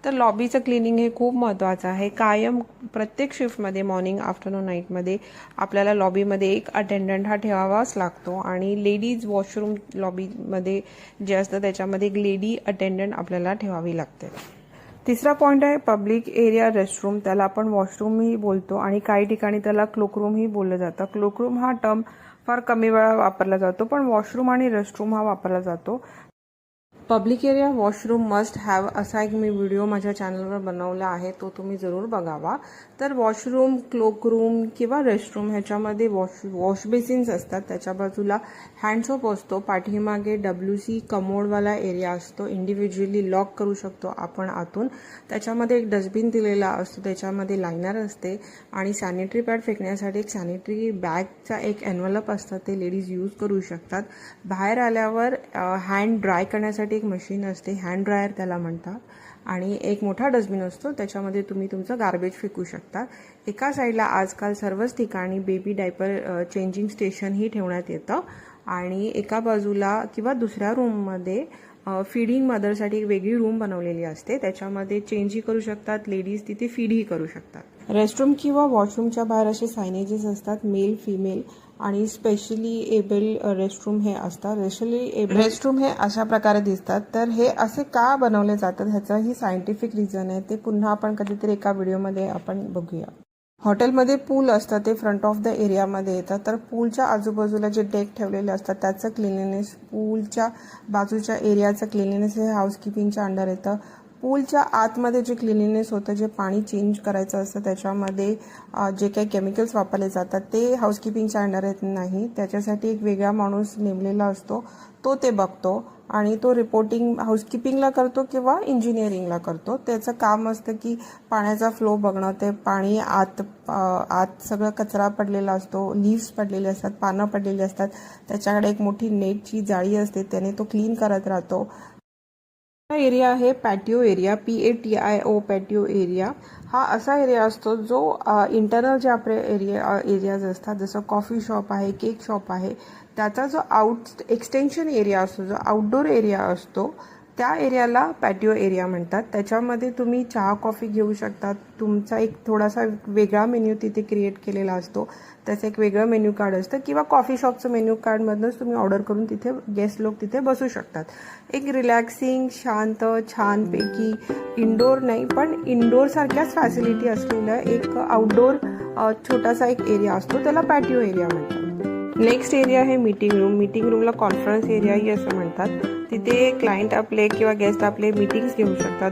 तर लॉबीचं क्लिनिंग हे खूप महत्त्वाचं आहे. कायम प्रत्येक शिफ्टमध्ये मॉर्निंग आफ्टरनून नाईटमध्ये आपल्याला लॉबीमध्ये एक अटेंडंट हा ठेवावाच लागतो आणि लेडीज वॉशरूम लॉबीमध्ये जे असतं त्याच्यामध्ये एक लेडी अटेंडंट आपल्याला ठेवावी लागते. तिसरा पॉईंट आहे पब्लिक एरिया रेस्टरूम. त्याला आपण वॉशरूमही बोलतो आणि काही ठिकाणी त्याला क्लोकरूमही बोललं जातं. क्लोकरूम हा टर्म फार कमी वेळा वापरला जातो, पण वॉशरूम आणि रेस्टरूम हा वापरला जातो. Public area washroom must have असा एक मी व्हिडिओ माझ्या चॅनलवर बनवला आहे, तो तुम्ही जरूर बघावा. तर वॉशरूम, क्लोकरूम किंवा रेस्टरूम ह्याच्यामध्ये वॉश बेसिन्स असतात. त्याच्या बाजूला हँडसोप असतो. पाठीमागे WC कमोडवाला एरिया असतो. इंडिव्हिज्युअली लॉक करू शकतो आपण आतून. त्याच्यामध्ये एक डस्टबिन दिलेला असतो, त्याच्यामध्ये लायनर असते आणि सॅनिटरी पॅड फेकण्यासाठी एक सॅनिटरी बॅगचा एक एन्व्हलप असतं, ते लेडीज यूज करू शकतात. बाहेर आल्यावर हँड ड्राय करण्यासाठी एक मशीन असते, हँड ड्रायर त्याला म्हणतात, आणि एक मोठा डस्टबिन असतो, त्याच्यामध्ये तुम्ही तुमचं गार्बेज फेकू शकता. एका साईडला आजकाल सर्वच ठिकाणी बेबी डायपर चेंजिंग स्टेशनही ठेवण्यात येतं आणि एका बाजूला किंवा दुसऱ्या रूममध्ये फीडिंग मदरसाठी एक वेगळी रूम बनवलेली असते, त्याच्यामध्ये चेंजही करू शकतात लेडीज, तिथे फीडही करू शकतात. रेस्टरूम किंवा वॉशरूमच्या बाहेर असे सायनेजेस असतात, मेल फिमेल आणि स्पेशली एबल रेस्टरूम हे असतात. रेस्टरूम हे अशा प्रकारे दिसतात. तर हे असे का बनवले जातात ह्याचंही सायंटिफिक रिझन आहे, ते पुन्हा आपण कधीतरी एका व्हिडिओमध्ये आपण बघूया. हॉटेलमध्ये पूल असतं, ते फ्रंट ऑफ द एरियामध्ये येतं. तर पूलच्या आजूबाजूला जे डेक ठेवलेले असतात त्याचं क्लिनिनेस, पूलच्या बाजूच्या एरियाचं क्लिनिनेस हे हाऊसकीपिंगच्या अंडर येतं. पूलच्या आतमध्ये जे क्लिनिनेस होतं, जे पाणी चेंज करायचं असतं त्याच्यामध्ये जे काही केमिकल्स वापरले जातात ते हाऊसकीपिंगच्या अंडर येत नाही. त्याच्यासाठी एक वेगळा माणूस नेमलेला असतो, तो ते बघतो आणि तो रिपोर्टिंग हाऊसकीपिंगला करतो किंवा इंजिनिअरिंगला करतो. त्याचं काम असतं की पाण्याचा फ्लो बघणं, ते पाणी आत सगळं कचरा पडलेला असतो, लीव्स पडलेले असतात, पानं पडलेली असतात, त्याच्याकडे एक मोठी नेटची जाळी असते, त्याने तो क्लीन करत राहतो. एरिया आहे पॅटिओ एरिया, PATIO पॅटिओ एरिया. हा असा एरिया असतो जो इंटरनल जे आपले एरियाज असतात, जसं कॉफी शॉप आहे, केक शॉप आहे, त्याचा जो एक्सटेन्शन एरिया असतो, जो आउटडोर एरिया असतो, त्या एरियाला पॅटिओ एरिया म्हणतात. त्याच्यामध्ये तुम्ही चहा कॉफी घेऊ शकता. तुमचा एक थोडासा वेगळा मेन्यू तिथे क्रिएट केलेला असतो, त्याचं एक वेगळं मेन्यू कार्ड असतं किंवा कॉफी शॉपचं मेन्यू कार्डमधूनच तुम्ही ऑर्डर करून तिथे गेस्ट लोक तिथे बसू शकतात. एक रिलॅक्सिंग, शांत, छानपैकी इंडोर नाही पण इंडोर सारख्याच फॅसिलिटी असलेलं एक आउटडोर छोटासा एक एरिया असतो, त्याला पॅटिओ एरिया म्हणतात. नेक्स्ट एरिया आहे मीटिंग रूम. मीटिंग रूमला कॉन्फरन्स एरियाही असं म्हणतात. तिथे क्लायंट आपले किंवा गेस्ट आपले मीटिंग्स घेऊ शकतात.